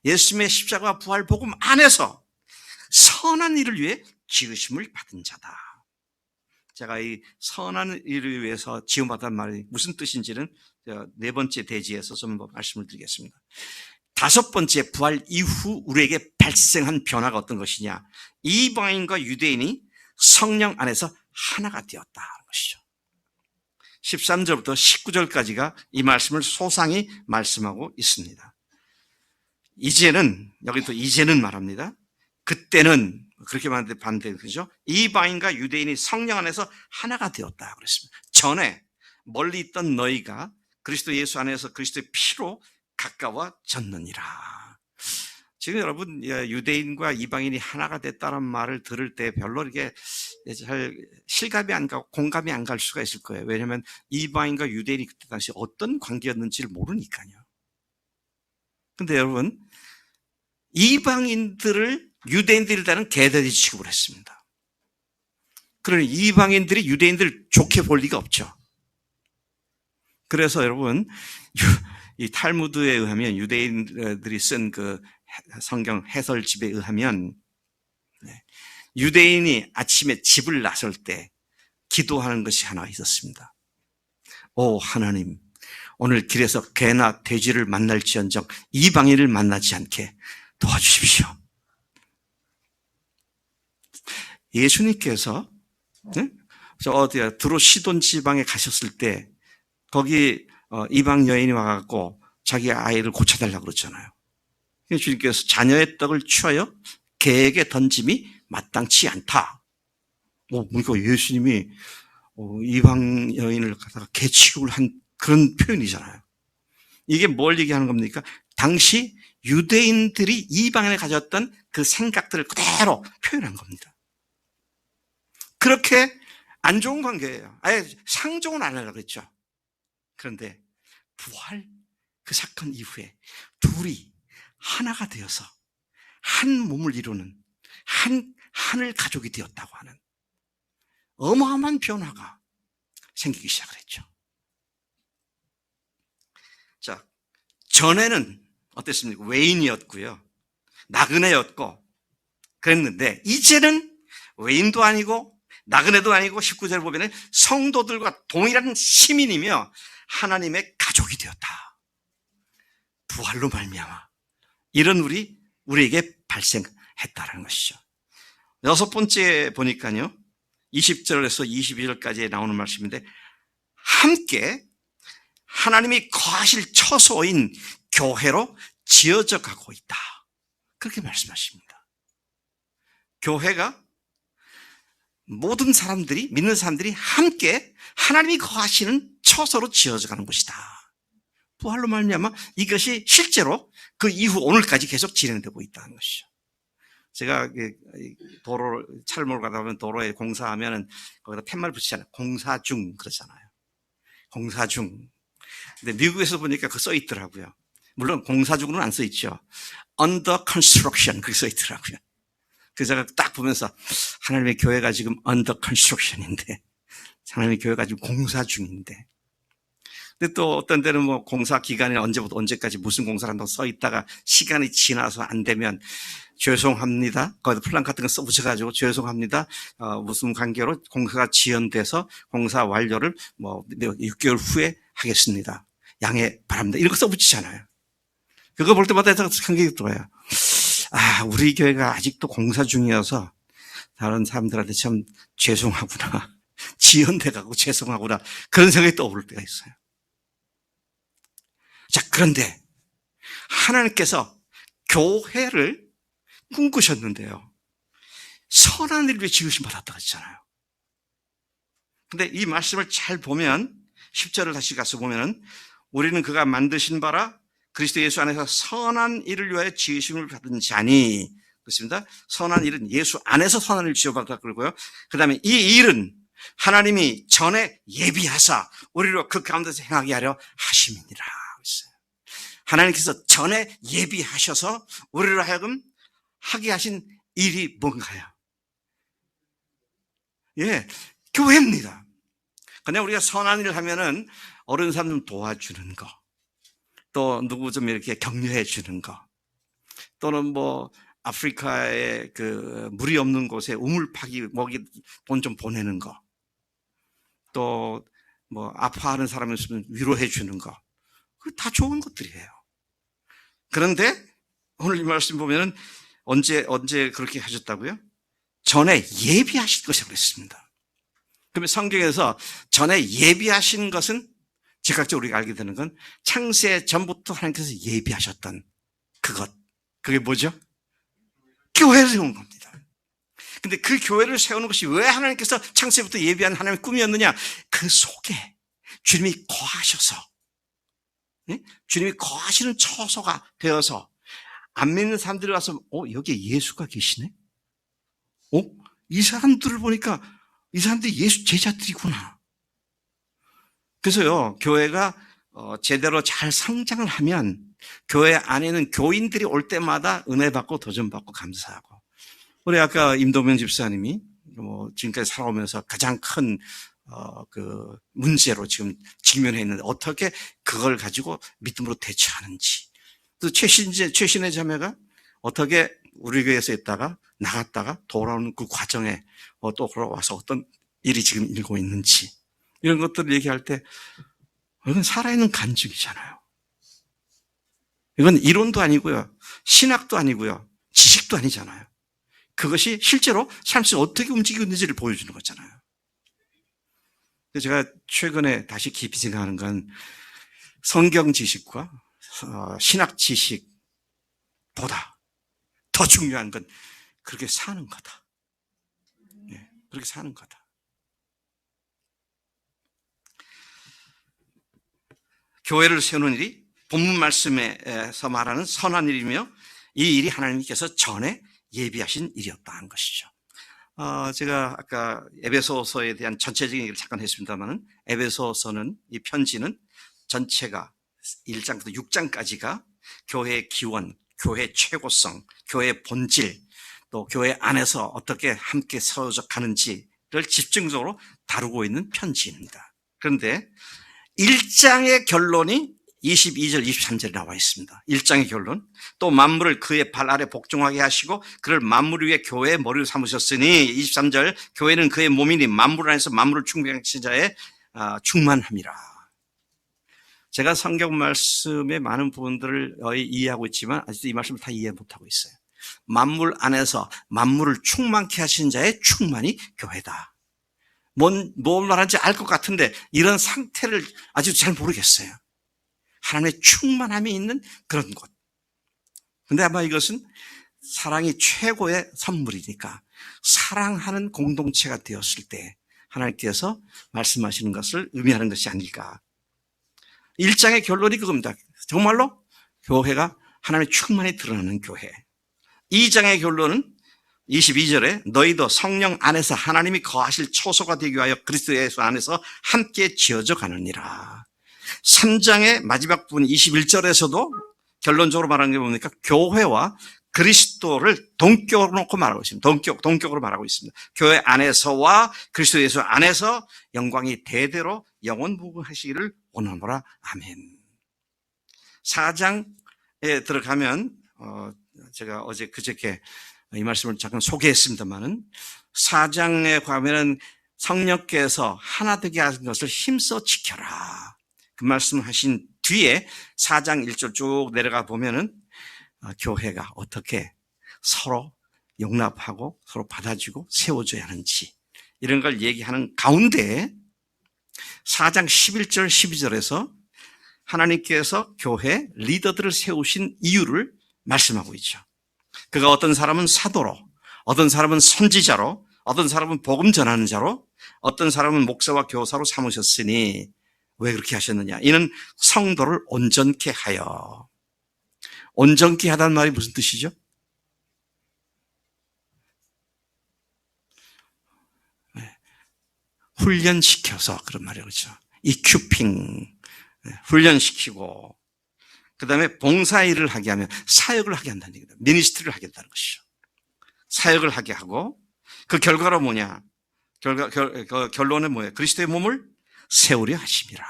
[SPEAKER 1] 예수님의 십자가 부활 복음 안에서 선한 일을 위해 지으심을 받은 자다. 제가 이 선한 일을 위해서 지음받은 말이 무슨 뜻인지는 네 번째 대지에서 좀 말씀을 드리겠습니다. 다섯 번째 부활 이후 우리에게 발생한 변화가 어떤 것이냐. 이방인과 유대인이 성령 안에서 하나가 되었다 하는 것이죠. 13절부터 19절까지가 이 말씀을 소상히 말씀하고 있습니다. 이제는, 여기 또 이제는 말합니다. 그때는, 그렇게 말하는데 반대, 그죠? 이방인과 유대인이 성령 안에서 하나가 되었다 그랬습니다. 전에 멀리 있던 너희가 그리스도 예수 안에서 그리스도의 피로 가까워졌느니라. 지금 여러분, 유대인과 이방인이 하나가 됐다는 말을 들을 때 별로 이렇게 잘 실감이 안 가고 공감이 안 갈 수가 있을 거예요. 왜냐하면 이방인과 유대인이 그때 당시 어떤 관계였는지를 모르니까요. 근데 여러분, 이방인들을 유대인들이 다는 개들이 취급을 했습니다. 그러니 이방인들이 유대인들을 좋게 볼 리가 없죠. 그래서 여러분, 이 탈무드에 의하면, 유대인들이 쓴 그 성경 해설집에 의하면, 유대인이 아침에 집을 나설 때 기도하는 것이 하나 있었습니다. 오 하나님, 오늘 길에서 개나 돼지를 만날지언정 이방인을 만나지 않게 도와주십시오. 예수님께서 저 어디야 두로 시돈 지방에 가셨을 때 거기 이방 여인이 와갖고 자기 아이를 고쳐달라고 그랬잖아요. 주님께서 자녀의 떡을 취하여 개에게 던짐이 마땅치 않다. 그러니까 예수님이 이방 여인을 갖다가 개 취급을 한 그런 표현이잖아요. 이게 뭘 얘기하는 겁니까? 당시 유대인들이 이방인에 가졌던 그 생각들을 그대로 표현한 겁니다. 그렇게 안 좋은 관계예요. 아예 상종은 안 하려고 그랬죠. 그런데 부활 그 사건 이후에 둘이 하나가 되어서 한 몸을 이루는 하늘 가족이 되었다고 하는 어마어마한 변화가 생기기 시작을 했죠. 자, 전에는 어땠습니까? 외인이었고요. 나그네였고 그랬는데 이제는 외인도 아니고 나그네도 아니고 19절 보면 성도들과 동일한 시민이며 하나님의 가족이 되었다. 부활로 말미암아 이런 우리에게 발생했다라는 것이죠. 여섯 번째 보니까요. 20절에서 22절까지 나오는 말씀인데 함께 하나님이 거하실 처소인 교회로 지어져 가고 있다. 그렇게 말씀하십니다. 교회가 모든 사람들이, 믿는 사람들이 함께 하나님이 거하시는 처소로 지어져 가는 곳이다. 부활로 말미암아 이것이 실제로 그 이후 오늘까지 계속 진행되고 있다는 것이죠. 제가 도로 차를 몰고 가다 보면 도로에 공사하면 거기다 팻말 붙이잖아요. 공사 중 그러잖아요. 공사 중. 근데 미국에서 보니까 그거 써 있더라고요. 물론 공사 중으로는 안 써 있죠. Under construction 그렇게 써 있더라고요. 그래서 제가 딱 보면서 하나님의 교회가 지금 under construction인데, 하나님의 교회가 지금 공사 중인데. 근데 또 어떤 데는 뭐 공사 기간이 언제부터 언제까지 무슨 공사를 한다고 써 있다가 시간이 지나서 안 되면 죄송합니다. 거기다 플랜 같은 거 써붙여가지고 죄송합니다. 무슨 관계로 공사가 지연돼서 공사 완료를 뭐 6개월 후에 하겠습니다. 양해 바랍니다. 이런 거 써붙이잖아요. 그거 볼 때마다 생각이 들어요. 아, 우리 교회가 아직도 공사 중이어서 다른 사람들한테 참 죄송하구나. 지연돼가고 죄송하구나. 그런 생각이 떠오를 때가 있어요. 자, 그런데 하나님께서 교회를 꿈꾸셨는데요. 선한 일을 위해 지으심 받았다고 했잖아요. 근데 이 말씀을 잘 보면 10절을 다시 가서 보면은 우리는 그가 만드신 바라 그리스도 예수 안에서 선한 일을 위하여 지으심을 받은 자니, 그렇습니다. 선한 일은 예수 안에서 선한 일을 지어받았다 그러고요. 그 다음에 이 일은 하나님이 전에 예비하사 우리로 그 가운데서 행하게 하려 하심이니라. 하나님께서 전에 예비하셔서 우리로 하여금 하게 하신 일이 뭔가요? 예, 교회입니다. 그냥 우리가 선한 일을 하면은 어른 사람 좀 도와주는 거, 또 누구 좀 이렇게 격려해 주는 거, 또는 뭐 아프리카의 그 물이 없는 곳에 우물 파기 먹이 돈 좀 보내는 거, 또 뭐 아파하는 사람이 있으면 위로해 주는 거, 그 다 좋은 것들이에요. 그런데 오늘 이 말씀 보면은 언제 그렇게 하셨다고요? 전에 예비하실 것이라고 했습니다. 그러면 성경에서 전에 예비하신 것은 즉각적으로 우리가 알게 되는 건 창세 전부터 하나님께서 예비하셨던 그것. 그게 뭐죠? 교회를 세운 겁니다. 근데 그 교회를 세우는 것이 왜 하나님께서 창세부터 예비한 하나님의 꿈이었느냐? 그 속에 주님이 거하셔서, 주님이 거하시는 처소가 되어서 안 믿는 사람들이 와서 여기에 예수가 계시네? 이 사람들을 보니까 이 사람들이 예수 제자들이구나. 그래서요, 교회가 제대로 잘 성장을 하면 교회 안에는 교인들이 올 때마다 은혜 받고 도전 받고 감사하고. 우리 아까 임동명 집사님이 지금까지 살아오면서 가장 큰 그 문제로 지금 직면해 있는데 어떻게 그걸 가지고 믿음으로 대처하는지. 또 최신의 자매가 어떻게 우리 교회에서 있다가 나갔다가 돌아오는 그 과정에 또 돌아와서 어떤 일이 지금 일고 있는지 이런 것들을 얘기할 때 이건 살아있는 간증이잖아요. 이건 이론도 아니고요. 신학도 아니고요. 지식도 아니잖아요. 그것이 실제로 삶 속에 어떻게 움직이고 있는지를 보여주는 거잖아요. 제가 최근에 다시 깊이 생각하는 건 성경 지식과 신학 지식보다 더 중요한 건 그렇게 사는 거다. 그렇게 사는 거다. 교회를 세우는 일이 본문 말씀에서 말하는 선한 일이며 이 일이 하나님께서 전에 예비하신 일이었다 하는 것이죠. 제가 아까 에베소서에 대한 전체적인 얘기를 잠깐 했습니다만은 에베소서는 이 편지는 전체가 1장부터 6장까지가 교회의 기원, 교회의 최고성, 교회의 본질, 또 교회 안에서 어떻게 함께 서어져 가는지를 집중적으로 다루고 있는 편지입니다. 그런데 1장의 결론이 22절, 23절에 나와 있습니다. 1장의 결론. 또 만물을 그의 발 아래 복종하게 하시고 그를 만물 위에 교회의 머리로 삼으셨으니 23절 교회는 그의 몸이니 만물 안에서 만물을 충만하신 자의 충만함이라. 제가 성경 말씀의 많은 부분들을 이해하고 있지만 아직도 이 말씀을 다 이해 못하고 있어요. 만물 안에서 만물을 충만케 하신 자의 충만이 교회다. 뭘 말하는지 알 것 같은데 이런 상태를 아직 잘 모르겠어요. 하나님의 충만함이 있는 그런 곳. 근데 아마 이것은 사랑이 최고의 선물이니까 사랑하는 공동체가 되었을 때 하나님께서 말씀하시는 것을 의미하는 것이 아닐까. 1장의 결론이 그겁니다. 정말로 교회가 하나님의 충만히 드러나는 교회. 2장의 결론은 22절에 너희도 성령 안에서 하나님이 거하실 초소가 되기 위하여 그리스도 예수 안에서 함께 지어져 가느니라. 3장의 마지막 부분 21절에서도 결론적으로 말하는 게 뭡니까? 교회와 그리스도를 동격으로 놓고 말하고 있습니다. 동격으로 말하고 있습니다. 교회 안에서와 그리스도 예수 안에서 영광이 대대로 영원무궁하시기를 원하노라. 아멘. 4장에 들어가면 제가 어제 그저께 이 말씀을 잠깐 소개했습니다만은 4장에 가면은 성령께서 하나 되게 하신 것을 힘써 지켜라. 그 말씀하신 뒤에 4장 1절 쭉 내려가 보면은 교회가 어떻게 서로 용납하고 서로 받아주고 세워줘야 하는지 이런 걸 얘기하는 가운데 4장 11절 12절에서 하나님께서 교회 리더들을 세우신 이유를 말씀하고 있죠. 그가 어떤 사람은 사도로, 어떤 사람은 선지자로, 어떤 사람은 복음 전하는 자로, 어떤 사람은 목사와 교사로 삼으셨으니 왜 그렇게 하셨느냐? 이는 성도를 온전케 하여. 온전케 하다는 말이 무슨 뜻이죠? 훈련시켜서 그런 말이에요. 그렇죠? 이큐핑, 훈련시키고 그 다음에 봉사일을 하게 하면 사역을 하게 한다는 얘기입니다. 미니스트리를 하게 한다는 것이죠. 사역을 하게 하고 그 결과로 뭐냐? 결론은 뭐예요? 그리스도의 몸을 세우려 하심이라.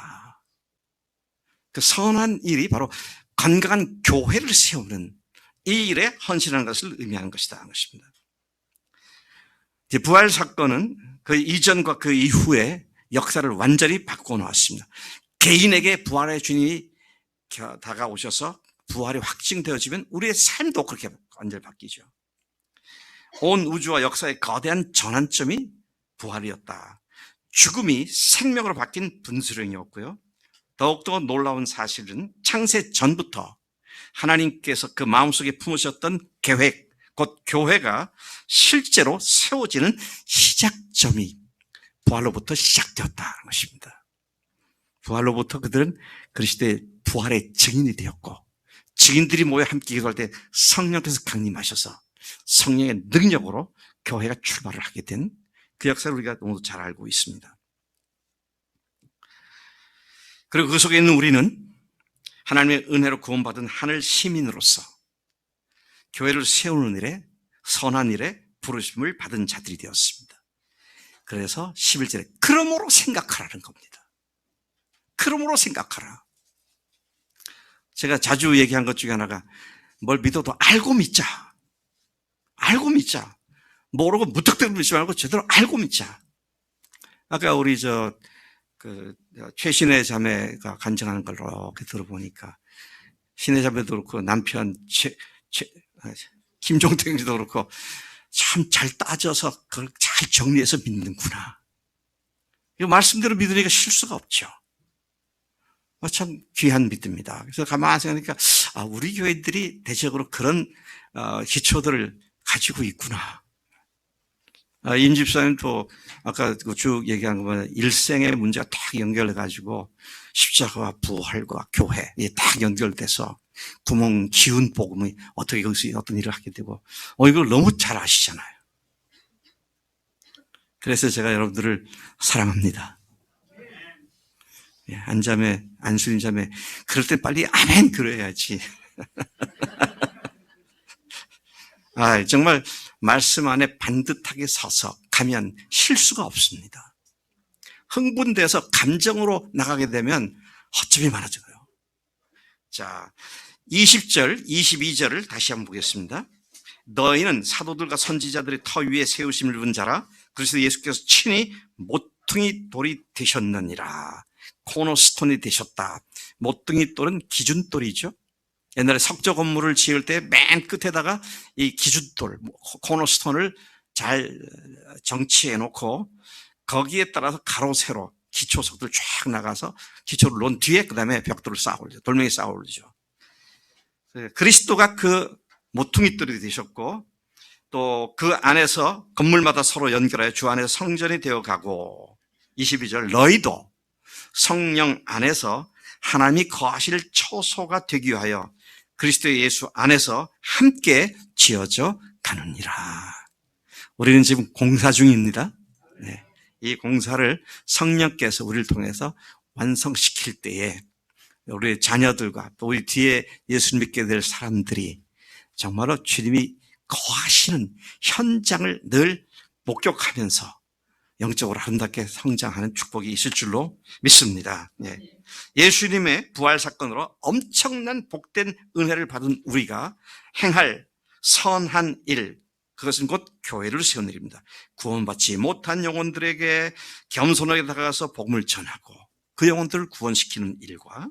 [SPEAKER 1] 그 선한 일이 바로 건강한 교회를 세우는 이 일에 헌신하는 것을 의미하는 것이다. 것입니다. 부활 사건은 그 이전과 그 이후에 역사를 완전히 바꿔놓았습니다. 개인에게 부활의 주님이 다가오셔서 부활이 확증되어지면 우리의 삶도 그렇게 완전히 바뀌죠. 온 우주와 역사의 거대한 전환점이 부활이었다. 죽음이 생명으로 바뀐 분수령이었고요. 더욱더 놀라운 사실은 창세 전부터 하나님께서 그 마음속에 품으셨던 계획, 곧 교회가 실제로 세워지는 시작점이 부활로부터 시작되었다는 것입니다. 부활로부터 그들은 그리스도의 부활의 증인이 되었고, 증인들이 모여 함께 기도할 때 성령께서 강림하셔서 성령의 능력으로 교회가 출발을 하게 된 그 역사를 우리가 너무 잘 알고 있습니다. 그리고 그 속에 있는 우리는 하나님의 은혜로 구원받은 하늘 시민으로서 교회를 세우는 일에, 선한 일에 부르심을 받은 자들이 되었습니다. 그래서 11절에 그러므로 생각하라는 겁니다. 그러므로 생각하라. 제가 자주 얘기한 것 중에 하나가 뭘 믿어도 알고 믿자. 알고 믿자. 모르고 무턱대고 믿지 말고 제대로 알고 믿자. 아까 우리 최신의 자매가 간증하는 걸 이렇게 들어보니까 신의 자매도 그렇고 남편 김종택 씨도 그렇고 참 잘 따져서 그걸 잘 정리해서 믿는구나. 이 말씀대로 믿으니까 실수가 없죠. 참 귀한 믿음이다. 그래서 가만히 생각하니까 우리 교회들이 대체적으로 그런 기초들을 가지고 있구나. 임 집사님도 아까 쭉 얘기한 거 보면 일생의 문제가 딱 연결해가지고 십자가와 부활과 교회 이게 딱 연결돼서 구멍 기운 복음이 어떻게 거기서 어떤 일을 하게 되고 이걸 너무 잘 아시잖아요. 그래서 제가 여러분들을 사랑합니다. 안자매, 안수인 자매 그럴 때 빨리 아멘 그래야지. 정말 말씀 안에 반듯하게 서서 가면 실수가 없습니다. 흥분돼서 감정으로 나가게 되면 허점이 많아져요. 자, 20절, 22절을 다시 한번 보겠습니다. 너희는 사도들과 선지자들의 터 위에 세우심을 입은 자라 그래서 예수께서 친히 모퉁이 돌이 되셨느니라. 코너스톤이 되셨다. 모퉁이 돌은 기준돌이죠. 옛날에 석조 건물을 지을 때 맨 끝에다가 이 기준돌, 코너스톤을 잘 정치해 놓고 거기에 따라서 가로 세로 기초석들 쫙 나가서 기초를 놓은 뒤에 그 다음에 벽돌을 쌓아 올리죠. 돌멩이 쌓아 올리죠. 그리스도가 그 모퉁이 돌이 되셨고 또 그 안에서 건물마다 서로 연결하여 주 안에서 성전이 되어가고 22절 너희도 성령 안에서 하나님이 거하실 처소가 되기 위하여 그리스도 예수 안에서 함께 지어져 가느니라. 우리는 지금 공사 중입니다. 네. 이 공사를 성령께서 우리를 통해서 완성시킬 때에 우리 자녀들과 또 우리 뒤에 예수 믿게 될 사람들이 정말로 주님이 거하시는 현장을 늘 목격하면서 영적으로 아름답게 성장하는 축복이 있을 줄로 믿습니다. 예수님의 부활 사건으로 엄청난 복된 은혜를 받은 우리가 행할 선한 일, 그것은 곧 교회를 세우는 일입니다. 구원받지 못한 영혼들에게 겸손하게 다가가서 복음을 전하고 그 영혼들을 구원시키는 일과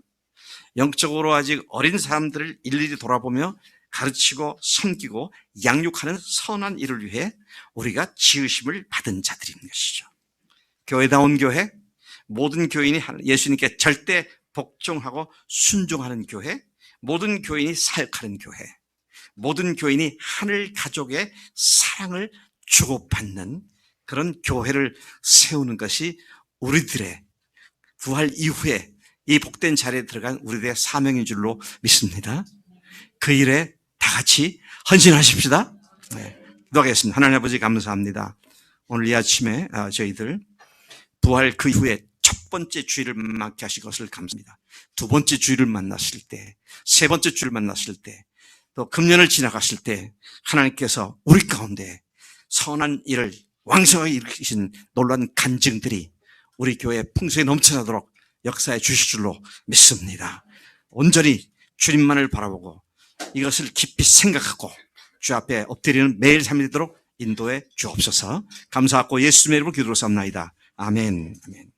[SPEAKER 1] 영적으로 아직 어린 사람들을 일일이 돌아보며 가르치고 섬기고 양육하는 선한 일을 위해 우리가 지으심을 받은 자들인 것이죠. 교회다운 교회, 모든 교인이 예수님께 절대 복종하고 순종하는 교회, 모든 교인이 사역하는 교회, 모든 교인이 하늘 가족의 사랑을 주고받는 그런 교회를 세우는 것이 우리들의 부활 이후에 이 복된 자리에 들어간 우리들의 사명인 줄로 믿습니다. 그 일에 다 같이 헌신하십시다. 기도하겠습니다. 하나님 아버지 감사합니다. 오늘 이 아침에 저희들 부활 그 이후에 첫 번째 주일을 맞게 하신 것을 감사합니다. 두 번째 주일을 만났을 때, 세 번째 주일을 만났을 때, 또 금년을 지나갔을 때 하나님께서 우리 가운데 선한 일을 왕성하게 일으키신 놀라운 간증들이 우리 교회에 풍성히 넘쳐나도록 역사해 주실 줄로 믿습니다. 온전히 주님만을 바라보고 이것을 깊이 생각하고 주 앞에 엎드리는 매일 삶이 되도록 인도해 주옵소서. 감사하고 예수님의 이름으로 기도로 삼나이다. 아멘. 아멘.